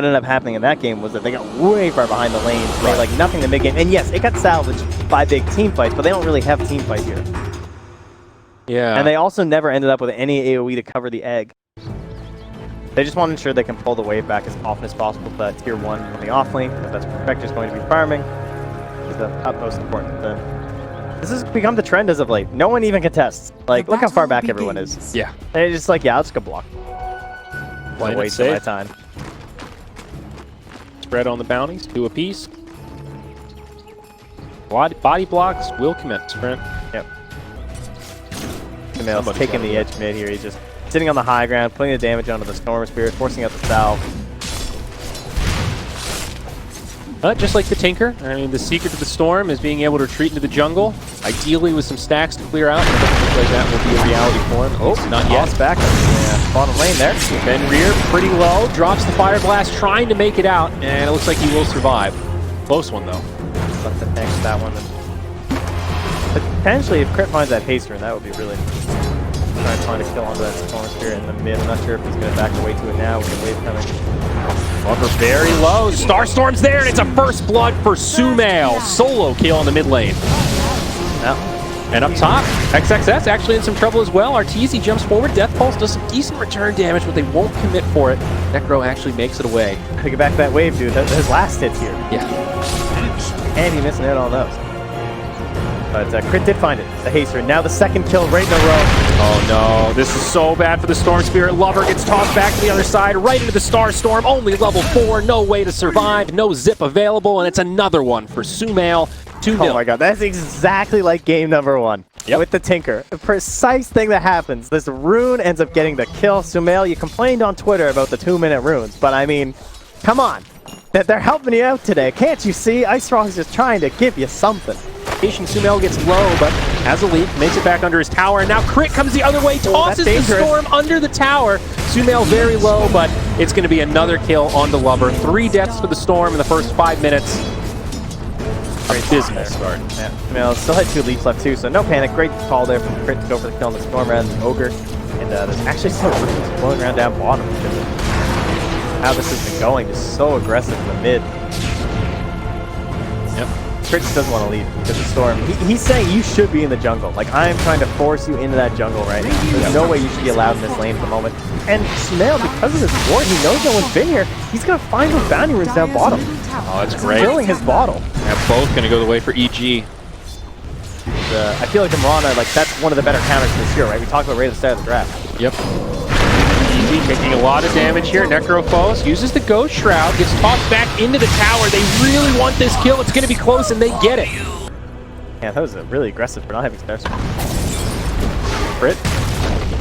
what ended up happening in that game was that they got way far behind the lane, made like nothing to mid-game. And yes, it got salvaged by big team fights, but they don't really have team fight here. Yeah. And they also never ended up with any AoE to cover the egg. They just want to ensure they can pull the wave back as often as possible to that tier 1 on the off lane. If that's Perfector's going to be farming, is the utmost important thing. This has become the trend as of late. No one even contests. Like, look how far back everyone is. Yeah. They're just like, yeah, I'll just go block. Why waste my time. Spread on the bounties, 2 apiece. Body blocks will commit sprint. Yep. Kumail's taking the edge mid here. He's just sitting on the high ground, putting the damage onto the Storm Spirit, forcing out the salve. Just like the Tinker, I mean, the secret to the Storm is being able to retreat into the jungle, ideally with some stacks to clear out. It doesn't look like that will be a reality for him. Oh, not yet. Back up. Yeah, bottom lane there. Fenrir pretty low, drops the Fire Blast, trying to make it out, and it looks like he will survive. Close one, though. Let the tank that one. Potentially, if Crit finds that haster, that would be really trying to find a kill onto that Storm Spirit in the mid. I'm not sure if he's going to back away to it now with the wave coming. Lover very low. Starstorm's there, and it's a first blood for Sumail. Solo kill in the mid lane. Yeah. And up top, XXS actually in some trouble as well. Arteezy jumps forward. Death Pulse does some decent return damage, but they won't commit for it. Necro actually makes it away. Pick it back that wave, dude. His last hits here. Yeah. And he missing out on those. But Crit did find it, the haster. Now the second kill right in a row. Oh no, this is so bad for the Storm Spirit. Lover gets tossed back to the other side, right into the Starstorm. Only level 4, no way to survive, no zip available, and it's another one for Sumail. 2-0. Oh my god, that's exactly like game number 1. Yep. With the Tinker. The precise thing that happens. This rune ends up getting the kill. Sumail, you complained on Twitter about the 2-minute runes, but I mean, come on. They're helping you out today. Can't you see? Ice-Strong's just trying to give you something. Sumail gets low, but has a leap, makes it back under his tower, and now Crit comes the other way, tosses the Storm under the tower. Sumail very low, but it's going to be another kill on the Lover. 3 deaths for the Storm in the first 5 minutes. Great dismal start. Yeah, Sumail still had 2 leaps left too, so no panic. Great call there from Crit to go for the kill on the Storm rather than the Ogre. And there's actually still runes blowing around down bottom because of how this has been going. Just so aggressive in the mid. Yep. Crit just doesn't want to leave because of Storm. He's saying you should be in the jungle. Like, I'm trying to force you into that jungle right now. There's no way you should be allowed in this lane at the moment. And Sumail, because of his ward, he knows no one's been here. He's going to find those bounty runes down bottom. Oh, that's great. Filling his bottle. Yeah, both going to go the way for EG. I feel like the Mirana, like, that's one of the better counters this year, right? We talked about right at the start of the draft. Yep. EG taking a lot of damage here. Necrophos uses the Ghost Shroud, gets tossed back into the tower. They really want this kill. It's going to be close, and they get it. Yeah, that was really aggressive for not having Star Sword. Crit.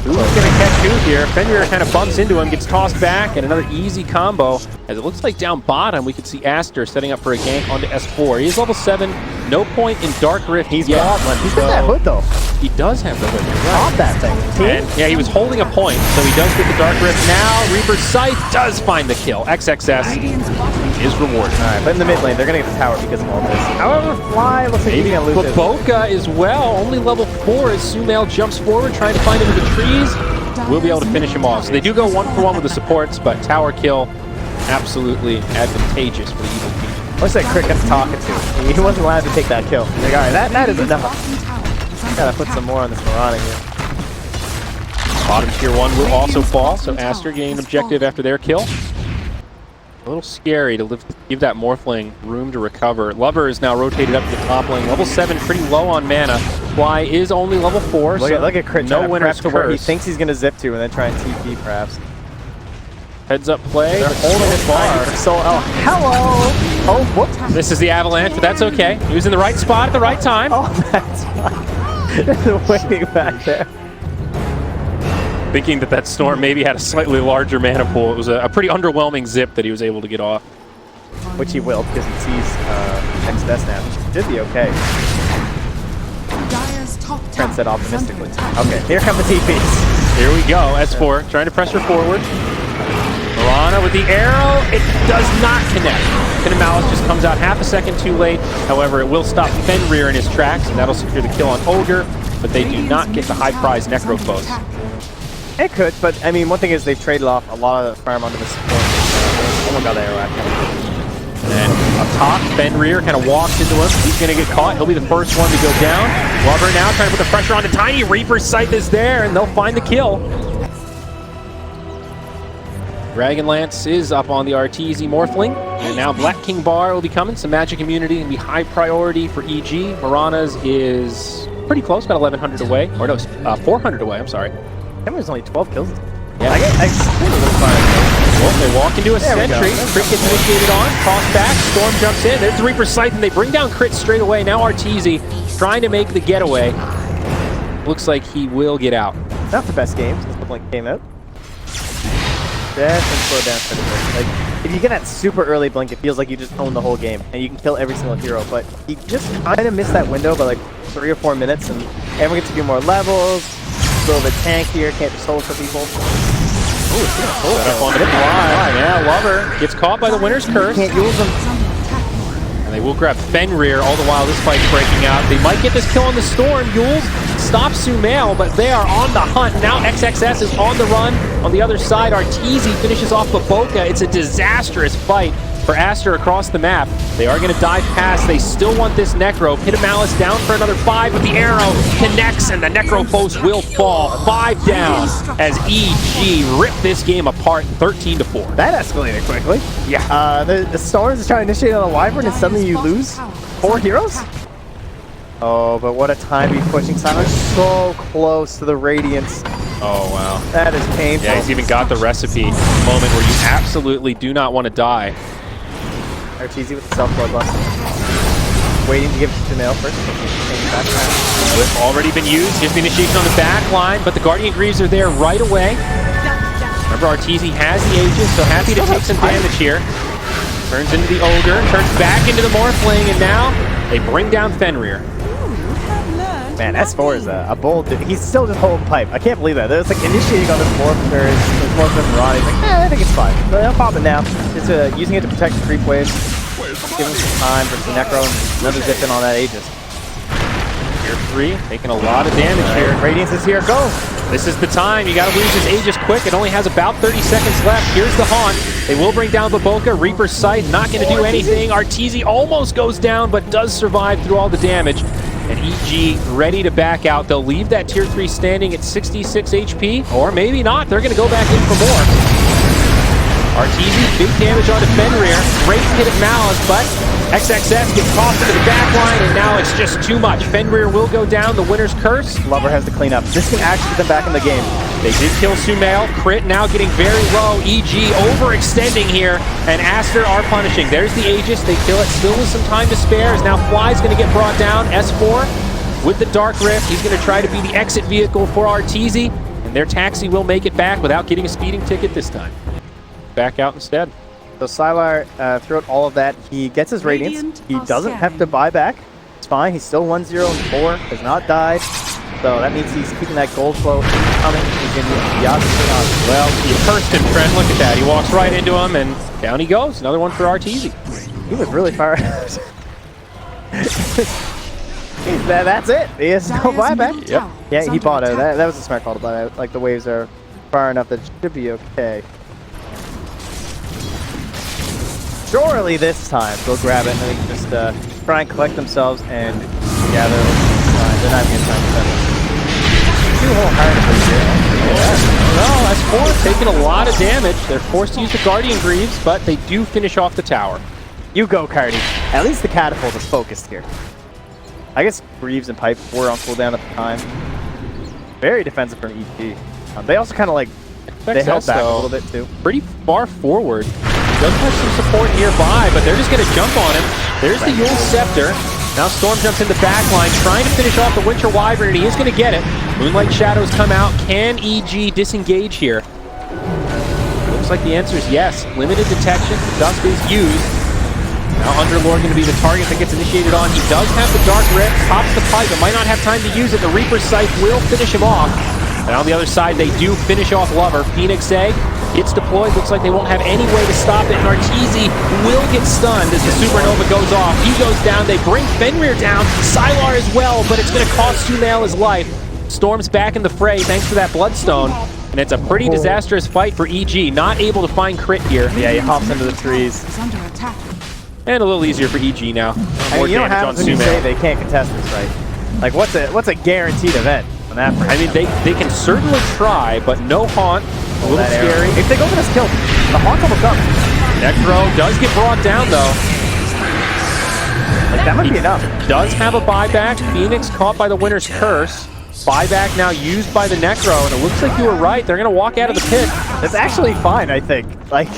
Who's going to catch who here? Fenrir kind of bumps into him, gets tossed back, and another easy combo. As it looks like down bottom, we can see Aster setting up for a gank onto S4. He is level 7, no point in Dark Rift. He's got that hood, though. He does have the hood. Pop that thing. And, yeah, he was holding a point, so he does get the Dark Rift. Now, Reaper's Scythe does find the kill. XXS is rewarded. All right, but in the mid lane, they're going to get the tower because of all this. However, Fly looks like he's going to lose it. Boca as well, only level 4 as Sumail jumps forward, trying to find him in the trees. We'll be able to finish him off. So they do go 1-for-1 with the supports, but tower kill, absolutely advantageous for the Evil team. What's that Crit gets talking to? He wasn't allowed to take that kill. Like, all right, that is enough. Gotta put some more on this Mirana here. Bottom tier 1 will also fall, so Aster getting an objective after their kill. A little scary to give that Morphling room to recover. Lover is now rotated up to the top lane. Level 7, pretty low on mana. Fly is only level 4, look at Crit, no winner's to where he curse. thinks he's going to zip to and then try and TP perhaps. Heads up play. They're holding his bar. So, oh, hello! Oh, whoops. This is the Avalanche, but that's okay. He was in the right spot at the right time. Oh, that's fine. Waiting back there. Thinking that Storm maybe had a slightly larger mana pool. It was a pretty underwhelming zip that he was able to get off. Which he will, because he sees XS now, which should be okay. Trent said optimistically. Okay, here come the TPs. Here we go, S4 trying to pressure forward. Mirana with the arrow, it does not connect. Kinemalis just comes out half a second too late. However, it will stop Fenrir in his tracks, and that'll secure the kill on Ogre, but they do not get the high prize Necrophos. It could, but I mean, one thing is they've traded off a lot of the farm onto the support. Oh my god, the arrow action. And up top, Fenrir kind of walks into him. He's going to get caught. He'll be the first one to go down. Lover now trying to put the pressure on to Tiny. Reaper's Scythe is there, and they'll find the kill. Dragonlance is up on the Arteezy Morphling. And now Black King Bar will be coming. Some magic immunity and be high priority for EG. Marana's is pretty close, about 1,100 away. Or no, 400 away, I'm sorry. Cameron's only 12 kills. Yeah. I completely look fine. Well, they walk into a sentry. Go. Crit gets initiated on. Toss back. Storm jumps in. There's the Reaper's Scythe, and they bring down Crit straight away. Now Arteezy trying to make the getaway. Looks like he will get out. Not the best game since the blink came out. Just slow down for a bit. Like, if you get that super early blink, it feels like you just own the whole game, and you can kill every single hero, but he just kind of missed that window by like 3 or 4 minutes, and everyone gets a few more levels. A little bit tankier, can't just solo for people. Set up on the fly. Yeah, Lover gets caught by the Winner's Curse. Can't use them. And they will grab Fenrir all the while this fight's breaking out. They might get this kill on the Storm. Yules stops Sumail, but they are on the hunt. Now XXS is on the run. On the other side, Arteezy finishes off Baboka. It's a disastrous fight for Aster across the map. They are going to dive past. They still want this Necro. Hit a Malice down for another 5, but the arrow connects, and the Necro post will fall. 5 down as EG rip this game apart 13-4. That escalated quickly. Yeah. The Storms is trying to initiate on a Wyvern, and suddenly you lose 4 heroes? Oh, but what a time to be pushing Silence so close to the Radiance. Oh, wow. That is painful. Yeah, he's even got the recipe. Moment where you absolutely do not want to die. Arteezy with the self-bloodlust. Waiting to give it to Nail first. Whip already been used. Here's the initiation on the back line, but the Guardian Greaves are there right away. Remember, Arteezy has the Aegis, so happy to take some damage here. Turns into the Ogre, turns back into the Morphling, and now they bring down Fenrir. Man, S4 is a bold dude. He's still just holding pipe. I can't believe that. It's like initiating on this Morpher, his Morpher Mirage. He's like, I think it's fine. But I'll pop it now. Just using it to protect the creep waves. Give him some time versus the Necro, and another zip in on that Aegis. Tier 3, taking a lot of damage here. Radiance is here, go! This is the time. You got to lose his Aegis quick. It only has about 30 seconds left. Here's the Haunt. They will bring down Baboka. Reaper's Scythe, not going to do anything. Arteezy almost goes down, but does survive through all the damage. And EG ready to back out. They'll leave that Tier 3 standing at 66 HP, or maybe not. They're going to go back in for more. Arteezy, big damage onto Fenrir. Great hit at Malice, but XXS gets tossed into the back line, and now it's just too much. Fenrir will go down. The Winner's Curse. Lover has to clean up. This can actually get them back in the game. They did kill Sumail. Crit now getting very low. EG overextending here, and Aster are punishing. There's the Aegis. They kill it. Still with some time to spare. As now Fly's going to get brought down. S4 with the Dark Rift. He's going to try to be the exit vehicle for Arteezy, and their taxi will make it back without getting a speeding ticket this time. Back out instead. So Sylar, throughout all of that, he gets his Radiance. He doesn't have to buy back. It's fine. He's still 1-0-4. Has not died. So that means he's keeping that gold flow coming. He's going to use the Aster on as well. You cursed him, Trent. Look at that. He walks right into him, and down he goes. Another one for Arteezy. He was really far out. That's it. He has no buyback. Yep. Yeah, he bought out. That was a smart call to buy out. Like, the waves are far enough that it should be okay. Surely this time they'll grab it and they can just try and collect themselves and gather. They're not even trying to settle. Too wholeheartedly here. No, S4 taking a lot of damage. They're forced to use the Guardian Greaves, but they do finish off the tower. You go, Cardi. At least the catapult is focused here. I guess Greaves and Pipe were on cooldown at the time. Very defensive from EG. They also kind of like they held back a little bit too. Pretty far forward. Does have some support nearby, but they're just going to jump on him. There's the Yule Scepter. Now Storm jumps in the back line, trying to finish off the Winter Wyvern, and he is going to get it. Moonlight Shadows come out. Can EG disengage here? Looks like the answer is yes. Limited detection. The Dusk is used. Now Underlord going to be the target that gets initiated on. He does have the Dark Rift, pops the pipe, but might not have time to use it. The Reaper's Scythe will finish him off. And on the other side, they do finish off Lover. Phoenix Egg gets deployed. Looks like they won't have any way to stop it. And Arteezy will get stunned as the Supernova goes off. He goes down. They bring Fenrir down. Sylar as well, but it's going to cost Sumail his life. Storm's back in the fray thanks to that Bloodstone. And it's a pretty disastrous fight for EG. Not able to find crit here. Yeah, he hops into the trees. And a little easier for EG now. More you don't have when you say they can't contest this, right? Like, what's a guaranteed event on that? I mean, they can certainly try, but no haunt. A little scary. If they go for this kill, the haunt almost comes. Necro does get brought down, though. Like, that might be enough. Does have a buyback. Phoenix caught by the winner's curse. Buyback now used by the Necro, and it looks like you were right. They're going to walk out of the pit. It's actually fine, I think. Like,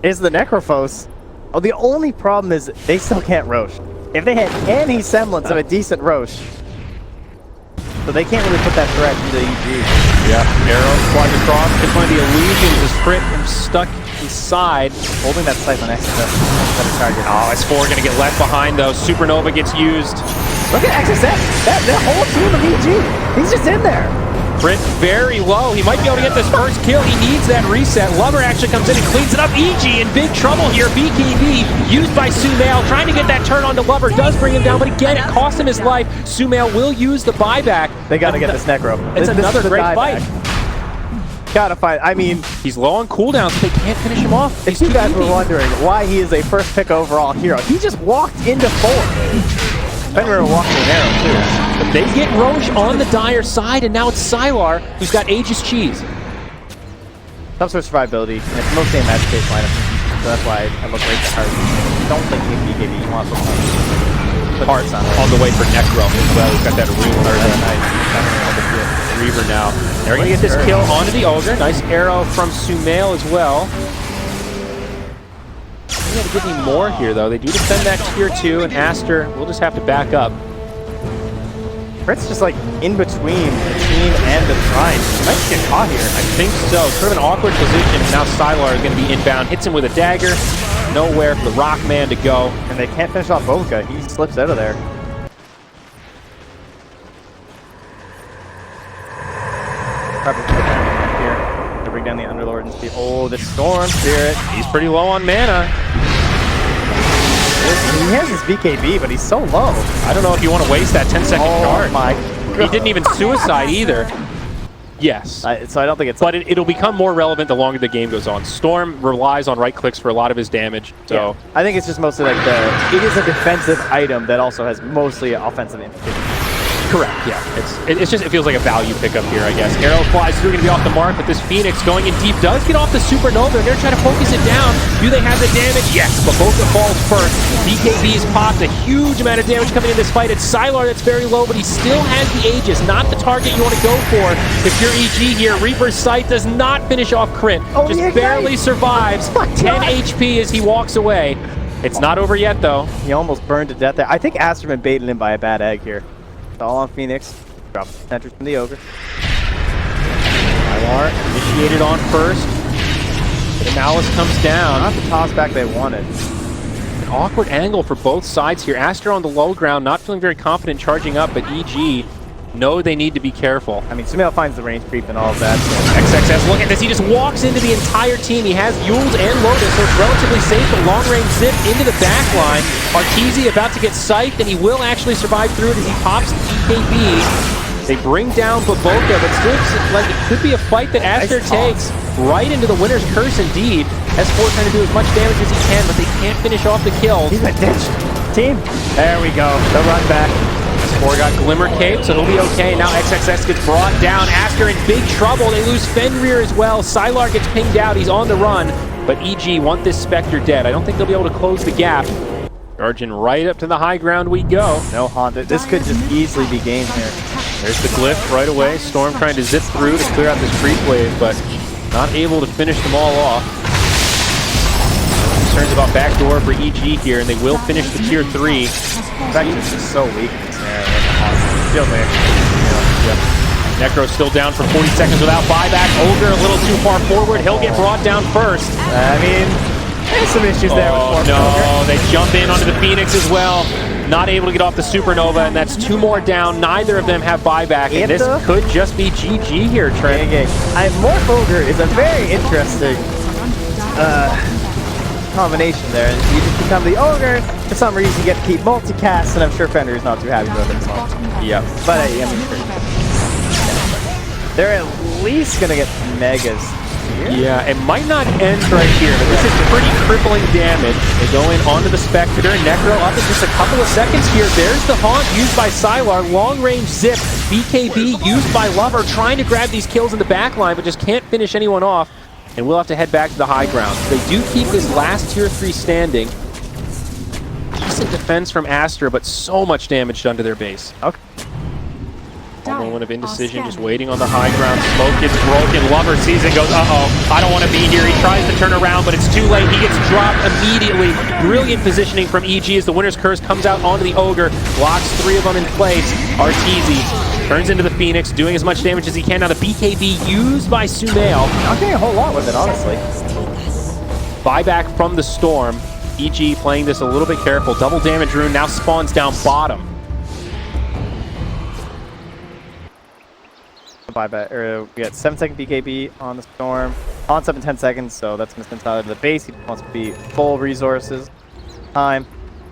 is the Necrophos. Oh, the only problem is they still can't Roche. If they had any semblance of a decent Roche, so they can't really put that threat into EG. Yeah, Arrow flies across. Can find the illusions as Crit stuck inside. Holding that Siphon X better target. Oh, S4 gonna get left behind though. Supernova gets used. Look at XSX. That whole team of EG. He's just in there. Crit very low. He might be able to get this first kill. He needs that reset. Lover actually comes in and cleans it up. EG in big trouble here. BKB used by Sumail. Trying to get that turn onto Lover. Does bring him down, but again, it cost him his life. Sumail will use the buyback. They got to get this Necro. It's another great fight. Gotta fight. I mean, he's low on cooldowns, so they can't finish him off. If you guys were wondering why he is a first pick overall hero, he just walked into 4. Fenrir walked in Arrow too. But they get Roche on the dire side, and now it's Sylar who's got Aegis Cheese. Some sort of survivability. And it's mostly a match case lineup, so that's why I look right to Heart. Don't think BKB. You want to put Hearts on the way for Necro as well. He's got that Reaver now. They're going to get this kill onto the Ogre. Nice arrow from Sumail as well. They got to give me more here, though. They do defend that tier 2, and Aster will just have to back up. Fritz just like in between the team and the Shrine. He might get caught here. I think so. Sort of an awkward position. Now Sylar is going to be inbound. Hits him with a dagger. Nowhere for the Rockman to go. And they can't finish off Boca. He slips out of there. Probably put down here to bring down the Underlord and see. Oh, the Storm Spirit. He's pretty low on mana. He has his BKB, but he's so low. I don't know if you want to waste that 10-second card. My God. He didn't even suicide either. Yes. So I don't think it's... But it'll become more relevant the longer the game goes on. Storm relies on right clicks for a lot of his damage. So yeah. I think it's just mostly like it is a defensive item that also has mostly offensive implications. Correct, yeah. It feels like a value pickup here, I guess. Arrow flies through, going to be off the mark, but this Phoenix going in deep does get off the Supernova. They're going to try to focus it down. Do they have the damage? Yes, but Boca falls first. BKB's popped a huge amount of damage coming in this fight. It's Sylar that's very low, but he still has the Aegis, not the target you want to go for. If you're EG here, Reaper's Sight does not finish off Crit. Just barely survives. 10 HP as he walks away. It's not over yet, though. He almost burned to death there. I think Aster been baited in by a bad egg here. All on Phoenix. Drop the center from the Ogre. Sylar initiated on first. The Malice comes down. Not the toss back they wanted. An awkward angle for both sides here. Aster on the low ground, not feeling very confident charging up, but EG know they need to be careful. I mean, Sumail finds the range creep and all of that. So. XXS, look at this. He just walks into the entire team. He has Yules and Lotus, so it's relatively safe. The long-range zip into the back line. Arteezy about to get scythed, and he will actually survive through it as he pops the BKB. They bring down Baboka, but still like it could be a fight that Aster takes right into the winner's curse indeed. S4 trying to do as much damage as he can, but they can't finish off the kills. He's been ditched. Team. There we go. The run back. S4 got Glimmer Cape, so he'll be okay. Now XXS gets brought down. Aster in big trouble. They lose Fenrir as well. Sylar gets pinged out. He's on the run, but EG want this Spectre dead. I don't think they'll be able to close the gap. Charging right up to the high ground we go. No Honda. This could just easily be game here. There's the glyph right away. Storm trying to zip through to clear out this creep wave, but not able to finish them all off. Concerns about backdoor for EG here, and they will finish the tier 3. Spectre's just so weak. Feels like Necro's still down for 40 seconds without buyback. Ogre a little too far forward. He'll get brought down first. I mean, there's some issues there with Ogre. They jump in onto the Phoenix as well. Not able to get off the Supernova, and that's 2 more down. Neither of them have buyback, and this could just be GG here, Trent. Morph Ogre is a very interesting combination there. You just become the Ogre. For some reason, you get to keep multicast, and I'm sure Fenrir's not too happy about it. Yep. But I mean, they're at least going to get megas here. Yeah, it might not end right here, but this is pretty crippling damage. They go in onto the Spectre, Necro up in just a couple of seconds here. There's the Haunt used by Sylar, long-range zip, BKB used by Lover, trying to grab these kills in the back line, but just can't finish anyone off, and we'll have to head back to the high ground. They do keep this last tier 3 standing. Decent defense from Aster, but so much damage done to their base. Okay. Moment of indecision, just waiting on the high ground. Smoke is broken. Lover sees it, goes, uh-oh, I don't want to be here. He tries to turn around, but it's too late. He gets dropped immediately. Brilliant positioning from EG as the Winner's Curse comes out onto the Ogre, locks 3 of them in place. Arteezy turns into the Phoenix, doing as much damage as he can. Now the BKB used by Sumail. Not getting a whole lot with it, honestly. Buyback from the Storm. EG playing this a little bit careful. Double damage rune now spawns down bottom. Buyback, or we got 7-second BKB on the Storm. On 7-10 seconds, so that's going to send Tyler to the base. He wants to be full resources time.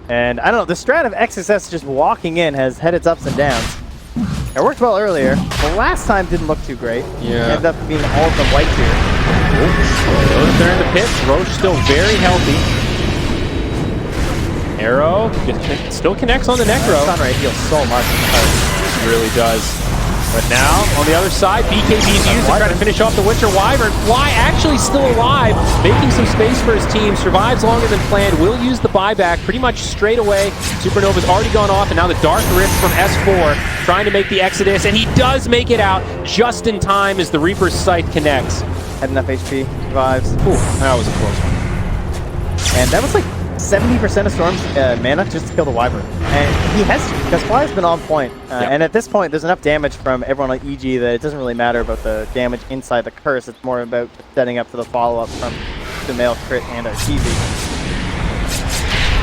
And I don't know, the strat of XSS just walking in has had its ups and downs. It worked well earlier. The last time didn't look too great. Yeah. Ended up being all of them white here. Those there in the pit. Roche still very healthy. Arrow still connects on the Necro. Sunray heals so much. It really does. But now, on the other side, BKB's used to try to finish off the Witcher Wyvern. Fly actually still alive, making some space for his team. Survives longer than planned. Will use the buyback pretty much straight away. Supernova's already gone off, and now the Dark Rift from S4 trying to make the Exodus, and he does make it out just in time as the Reaper's Scythe connects. Had enough HP, survives. Ooh, that was a close one. And that was like 70% of Storm's mana just to kill the Wyvern. And he has to, because Fly's been on point. Yep. And at this point, there's enough damage from everyone on EG that it doesn't really matter about the damage inside the curse. It's more about setting up for the follow-up from the male crit and Arteezy.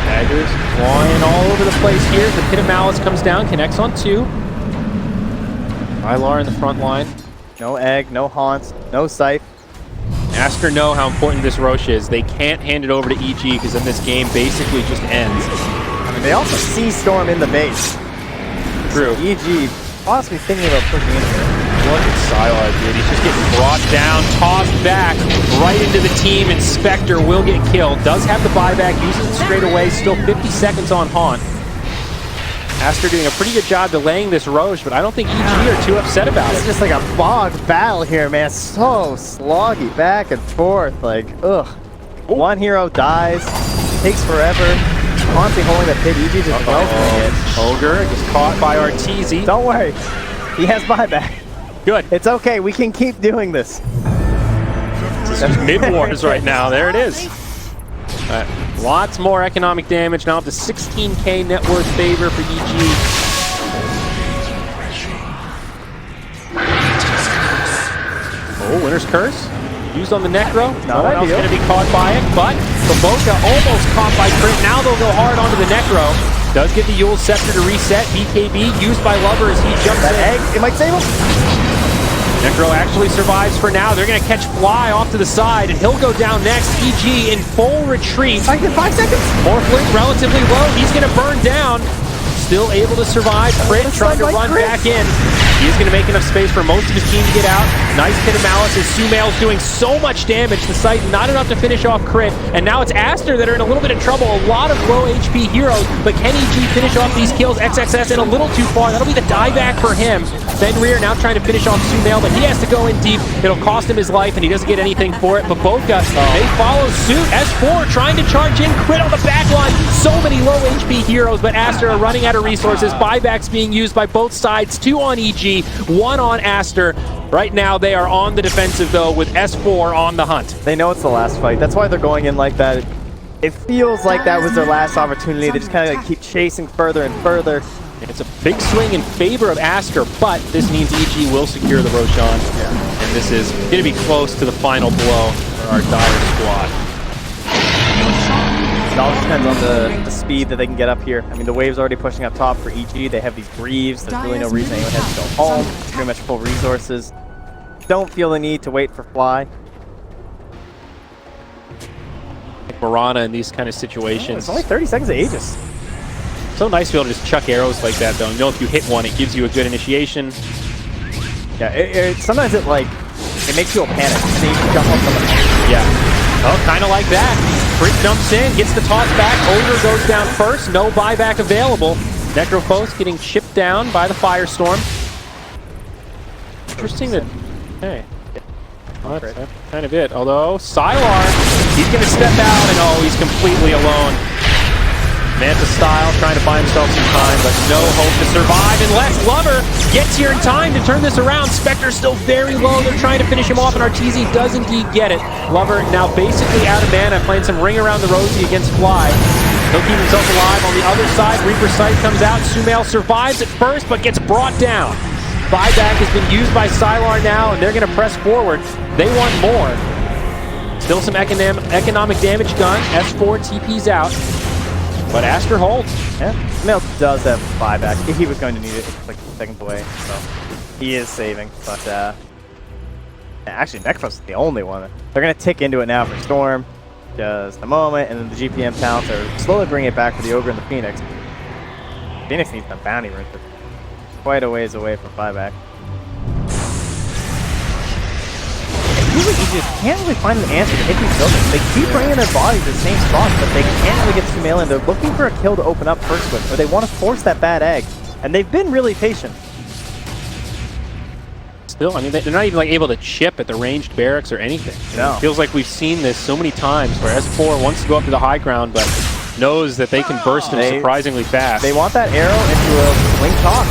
Daggers flying all over the place here. The Pit of Malice comes down, connects on 2. Ilar in the front line. No Egg, no Haunts, no Scythe. Aster know how important this Roche is. They can't hand it over to EG because then this game basically just ends. I mean, they also see Storm in the base. True. So EG possibly thinking about pushing in here. Look at Sylar, dude. He's just getting brought down, tossed back, right into the team, and Spectre will get killed. Does have the buyback, uses it straight away. Still 50 seconds on Haunt. Aster doing a pretty good job delaying this Roche, but I don't think EG are too upset about it. It's just like a bog battle here, man. So sloggy, back and forth. Like, ugh. One hero dies, takes forever. Constantly holding the pit. EG just welcoming it. Ogre just caught by Arteezy. Don't worry. He has buyback. Good. It's okay. We can keep doing this. This is mid-wars right now. There it is. Lots more economic damage. Now up to 16k net worth favor for EG. Oh, Winner's Curse. Used on the Necro. No one else going to be caught by it, but Baboka almost caught by crit. Now they'll go hard onto the Necro. Does get the Yule Scepter to reset. BKB used by Lover as he jumps in. Egg, it might save him. Necro actually survives for now. They're going to catch Fly off to the side, and he'll go down next. EG in full retreat. 5 seconds. Morphling relatively low. He's going to burn down. Still able to survive. Crit trying to run back in. He's going to make enough space for most of his team to get out. Nice Pit of Malice as Sumail's doing so much damage. The site not enough to finish off Crit. And now it's Aster that are in a little bit of trouble. A lot of low HP heroes. But can EG finish off these kills? XXS in a little too far. That'll be the dieback for him. Fenrir now trying to finish off Sumail, but he has to go in deep. It'll cost him his life, and he doesn't get anything for it. But Boca, they follow suit. S4 trying to charge in. Crit on the back line. So many low HP heroes, but Aster are running out of resources. Buybacks being used by both sides. 2 on EG, 1 on Aster. Right now, they are on the defensive, though, with S4 on the hunt. They know it's the last fight. That's why they're going in like that. It feels like that was their last opportunity. They just kind of like keep chasing further and further. It's a big swing in favor of Aster, but this means EG will secure the Roshan. Yeah. And this is going to be close to the final blow for our dire squad. It all depends on the speed that they can get up here. I mean, the wave's already pushing up top for EG. They have these Greaves. There's really no reason anyone has to go home. Pretty much full resources. Don't feel the need to wait for Fly. Like Mirana in these kind of situations. It's only 30 seconds of Aegis. So nice to be able to just chuck arrows like that, though. You know, if you hit one, it gives you a good initiation. Yeah, sometimes it like it makes people panic. And then you can jump on someone. Yeah. Oh, kind of like that. Freak jumps in, gets the toss back. Ogre goes down first. No buyback available. Necrophos getting chipped down by the Firestorm. Interesting that... Hey. Well, that's kind of it. Although, Sylar, he's going to step out, and oh, he's completely alone. Manta style, trying to buy himself some time, but no hope to survive unless Lover gets here in time to turn this around. Spectre's still very low. They're trying to finish him off, and RTZ does indeed get it. Lover now basically out of mana, playing some Ring Around the Rosie against Fly. He'll keep himself alive. On the other side, Reaper's Sight comes out. Sumail survives at first, but gets brought down. Buyback has been used by Sylar now, and they're going to press forward. They want more. Still some economic damage done. S4 TP's out. But Aster holds. Yeah, Sumail does have buyback. He was going to need it like seconds away, so he is saving. But actually, Necros is the only one. They're going to tick into it now for Storm. Just a moment, and then the GPM talents are slowly bringing it back for the Ogre and the Phoenix. Phoenix needs some bounty runes. Quite a ways away from buyback. It's really easy. You can't really find an answer to hit these buildings. They keep bringing their bodies to the same spot, but they can't really get Sumail in. They're looking for a kill to open up first with, or they want to force that bad egg. And they've been really patient. Still, I mean, they're not even like able to chip at the ranged barracks or anything. No. It feels like we've seen this so many times where S4 wants to go up to the high ground, but knows that they can burst him surprisingly fast. They want that arrow into a wing toss.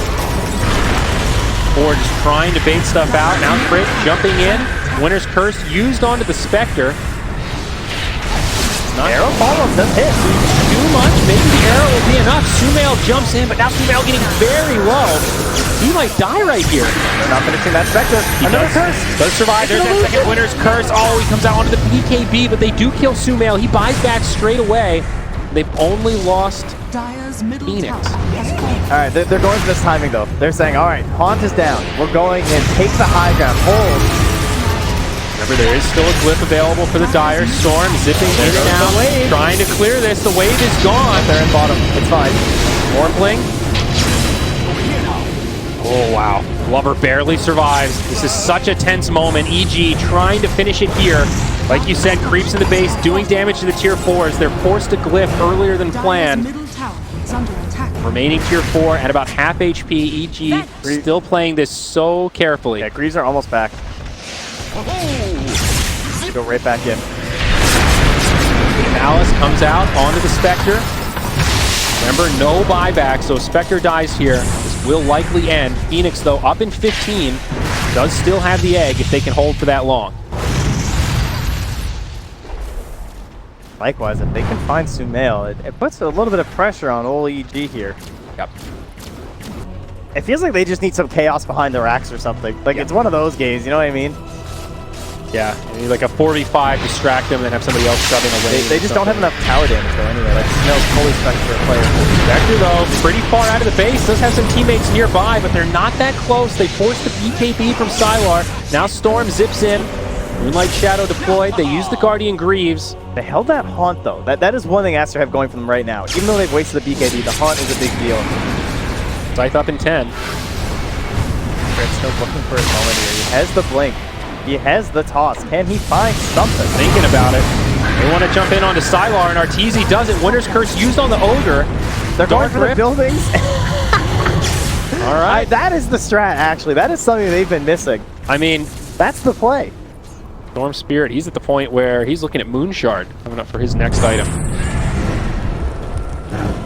Or just trying to bait stuff out. Now Crit jumping in. Winner's Curse used onto the Spectre. Arrow follows does hit. Too much. Maybe the arrow will be enough. Sumail jumps in, but now Sumail getting very low. He might die right here. They're not finishing that Spectre. Another curse. Does survive. There's that second Winner's Curse. Oh, he comes out onto the PKB, but they do kill Sumail. He buys back straight away. They've only lost Phoenix. Alright, they're going for this timing though. They're saying, alright, Haunt is down. We're going and take the high ground. Hold. Remember, there is still a glyph available for the Dire. Storm zipping in and out. Trying to clear this. The wave is gone. They're in bottom. It's fine. Warpling. Oh, wow. Lover barely survives. This is such a tense moment. EG trying to finish it here. Like you said, creeps in the base, doing damage to the tier 4s. They're forced to glyph earlier than planned. Remaining tier 4 at about half HP. EG still playing this so carefully. Yeah, Greaves are almost back. Go right back in. Malice comes out onto the Spectre. Remember, no buyback, so Spectre dies here. This will likely end. Phoenix, though, up in 15, does still have the egg if they can hold for that long. Likewise, if they can find Sumail, it puts a little bit of pressure on old EG here. Yep. It feels like they just need some chaos behind the racks or something. Like, it's one of those games, you know what I mean? Yeah, you need like a 4v5, distract them, and then have somebody else shoving away. They just don't have enough tower damage though anyway. Like, Sumail's fully spec for a player. Spectre though, pretty far out of the base, does have some teammates nearby, but they're not that close. They force the BKB from Sylar. Now Storm zips in. Moonlight Shadow deployed. They use the Guardian Greaves. They held that Haunt though. That is one thing Aster have going for them right now. Even though they've wasted the BKB, the Haunt is a big deal. Scythe up in 10. Crit's still looking for his moment here. He has the blink. He has the toss. Can he find something? Thinking about it. They want to jump in onto Sylar, and RTZ does it. Winter's Curse used on the Ogre. They're going for the buildings. All right. That is the strat, actually. That is something they've been missing. I mean, that's the play. Storm Spirit, he's at the point where he's looking at Moonshard coming up for his next item.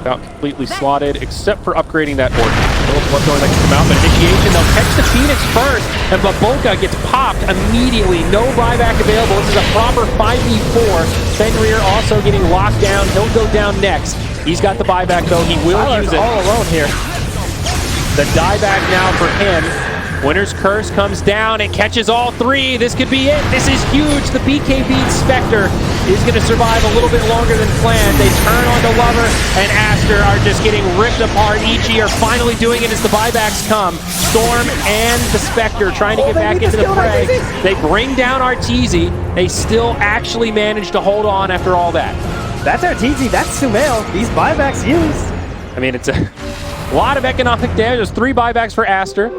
About completely slotted, except for upgrading that order. What's going to come out, but initiation, they'll catch the Phoenix first, and Baboka gets popped immediately. No buyback available. This is a proper 5v4. Fenrir also getting locked down. He'll go down next. He's got the buyback, though. He will use it. All alone here. The dieback now for him. Winter's Curse comes down and catches all three. This could be it. This is huge. The BKB Spectre is going to survive a little bit longer than planned. They turn onto Lover and Aster are just getting ripped apart. EG are finally doing it as the buybacks come. Storm and the Spectre trying to get back into the fray. They bring down RTZ. They still actually manage to hold on after all that. That's RTZ. That's Sumail. These buybacks used. I mean, it's a lot of economic damage. There's 3 buybacks for Aster.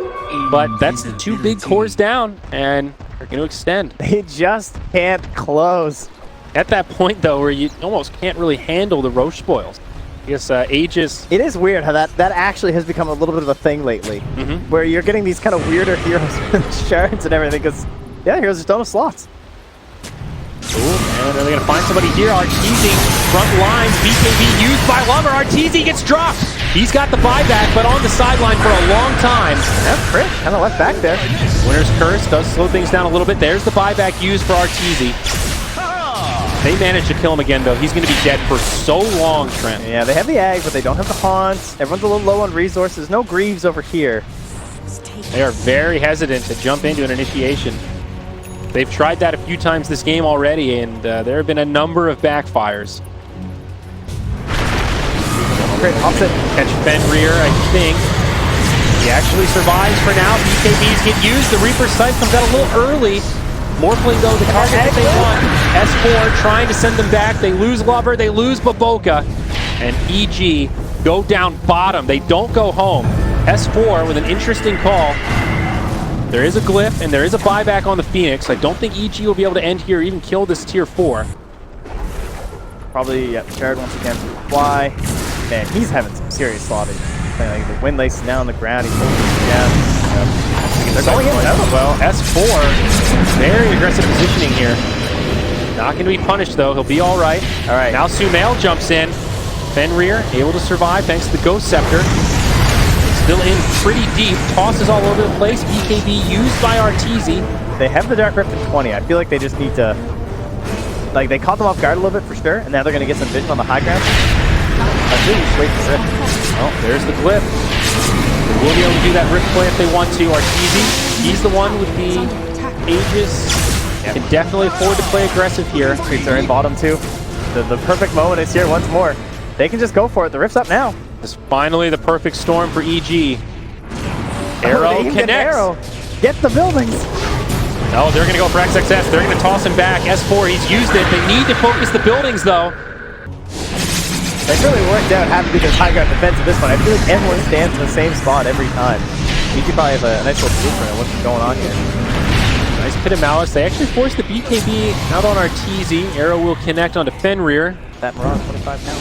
But that's 2 big cores down, and They're going to extend. They just can't close. At that point, though, where you almost can't really handle the Roche spoils. I guess Aegis... It is weird how that actually has become a little bit of a thing lately, where you're getting these kind of weirder heroes with shards and everything, because, yeah, heroes just don't have slots. Ooh, and they're going to find somebody here. Arteezy, front lines, BKB used by Lover. Arteezy gets dropped. He's got the buyback, but on the sideline for a long time. Yeah, Crit kind of left back there. Winner's Curse does slow things down a little bit. There's the buyback used for Arteezy. They managed to kill him again, though. He's going to be dead for so long, Trent. Yeah, they have the Ag, but they don't have the Haunts. Everyone's a little low on resources. No Greaves over here. They are very hesitant to jump into an initiation. They've tried that a few times this game already, and there have been a number of backfires. Crit, opposite. Catch Fenrir, I think. He actually survives for now. BKBs get used. The Reaper's Sight comes out a little early. Morphling, though, the target that they want. S4 trying to send them back. They lose Lover, they lose Baboka. And EG go down bottom. They don't go home. S4 with an interesting call. There is a glyph, and there is a buyback on the Phoenix. I don't think EG will be able to end here or even kill this tier 4. Probably, yeah, Jared once again to fly. Man, he's having some serious slotting. Like, the wind lace is now on the ground. He's holding it down. They're going in well. S4, very aggressive positioning here. Not going to be punished, though. He'll be all right. All right. Now Sumail jumps in. Fenrir able to survive thanks to the Ghost Scepter. Still in pretty deep. Tosses all over the place. BKB used by Arteezy. They have the Dark Rift in 20. I feel like they just need to... Like, they caught them off guard a little bit for sure, and now they're going to get some vision on the high ground. I think just wait for Rift. Oh, there's the glyph. They will be able to do that Rift play if they want to. Arteezy, he's the one with the Aegis. Can definitely afford to play aggressive here. Creeps are in bottom too. The perfect moment is here once more. They can just go for it. The Rift's up now. It's finally the perfect storm for EG. Arrow connects. Arrow. Get the buildings. Oh, they're going to go for XXS. They're going to toss him back. S4, he's used it. They need to focus the buildings, though. It really worked out having to do this high ground defense at this point. I feel like everyone stands in the same spot every time. You could probably have a nice little blueprint of what's going on here. Nice Pit of Malice. They actually forced the BKB out on Arteezy. Arrow will connect onto Fenrir. That Mirage 25 now.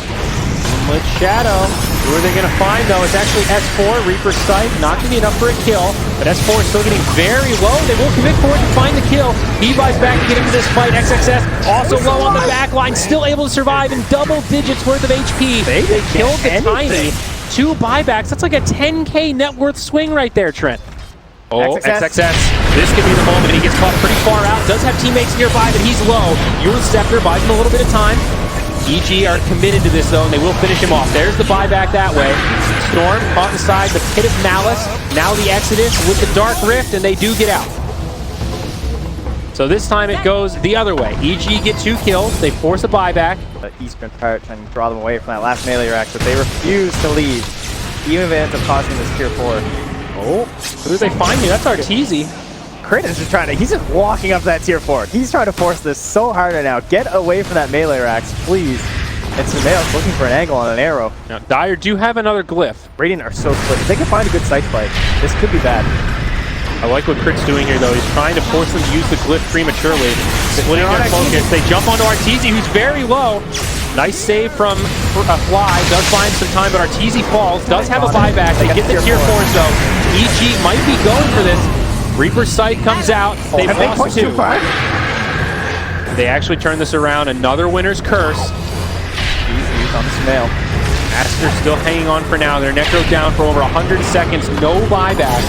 With Shadow. Who are they going to find, though? It's actually S4. Reaper's Sight. Not going to be enough for a kill. But S4 is still getting very low. They will commit for it to find the kill. He buys back to get into this fight. XXS also low on the back line. Still able to survive in double digits worth of HP. They killed the Tiny. 2 buybacks. That's like a 10K net worth swing right there, Trent. Oh, XXS. This could be the moment. He gets caught pretty far out. Does have teammates nearby, but he's low. Your Scepter buys him a little bit of time. EG are committed to this, though, and they will finish him off. There's the buyback that way. Storm caught inside the Pit of Malice. Now the Exodus with the Dark Rift, and they do get out. So this time it goes the other way. EG get 2 kills. They force a buyback. The Eastern Pirate trying to draw them away from that last melee rack, but they refuse to leave, even if it ends up costing this tier 4. Oh, who do they find here? That's Arteezy. Crit is just trying to, he's just walking up that tier 4. He's trying to force this so hard right now. Get away from that melee racks, please. And Sumail's looking for an angle on an arrow. Now, Dire do have another glyph. Radiant are so split. If they can find a good sight play, this could be bad. I like what Crit's doing here, though. He's trying to force them to use the glyph prematurely. Splitting their focus. They jump onto Arteezy, who's very low. Nice save from a Fly. Does find some time, but Arteezy falls. Does have a buyback. They get the tier 4s, though. EG might be going for this. Reaper's Sight comes out. They've lost 2. They actually turn this around. Another Winner's Curse. He's on the Sumail. Aster still hanging on for now. Their Necro down for over 100 seconds. No buyback.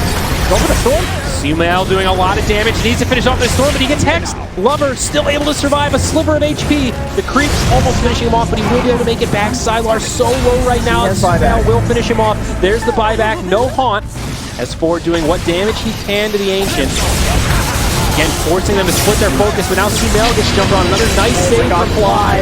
Go for the Storm. Sumail doing a lot of damage. Needs to finish off this Storm, but he gets hexed. Lover still able to survive. A sliver of HP. The Creep's almost finishing him off, but he will be able to make it back. Sylar so low right now. Sumail will finish him off. There's the buyback. No haunt. S4 doing what damage he can to the Ancient. Again, forcing them to split their focus, but now Sumail gets jumped on. Another nice save for Fly.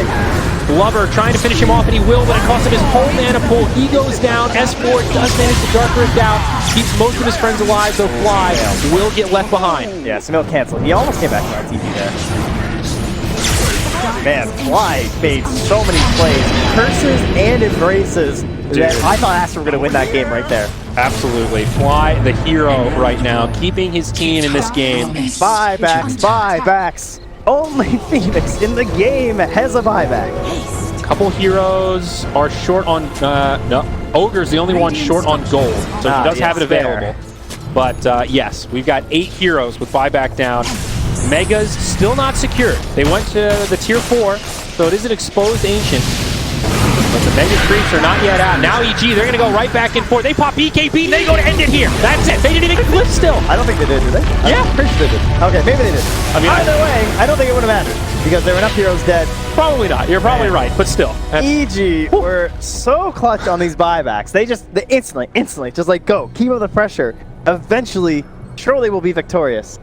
Lover trying to finish him off, and he will, but it costs him his whole mana pool. He goes down. S4 does manage to Dark Rift out. Keeps most of his friends alive, though Fly will get left behind. Yeah, Sumail canceled. He almost came back to our TV there. Man, Fly made so many plays, curses and embraces. That I thought Aster were going to win that game right there. Absolutely. Fly, the hero right now, keeping his team in this game. Buybacks. Only Phoenix in the game has a buyback. Couple heroes are short on, no, Ogre's the only one short on gold, so he does have it available. But yes, we've got 8 heroes with buyback down. Megas still not secured. They went to the tier 4, so it is an exposed ancient. But the Mega creeps are not yet out. Now EG, they're going to go right back and forth. They pop EKB, they go to end it here. That's it. They didn't even flip still. I don't think they did they? Yeah. I'm pretty sure they did. Okay, maybe they did. I mean, either way, I don't think it would have mattered because there were enough heroes dead. Probably not. You're probably right, but still. EG were so clutch on these buybacks. They instantly, just like, go. Keep up the pressure. Eventually, surely we'll be victorious.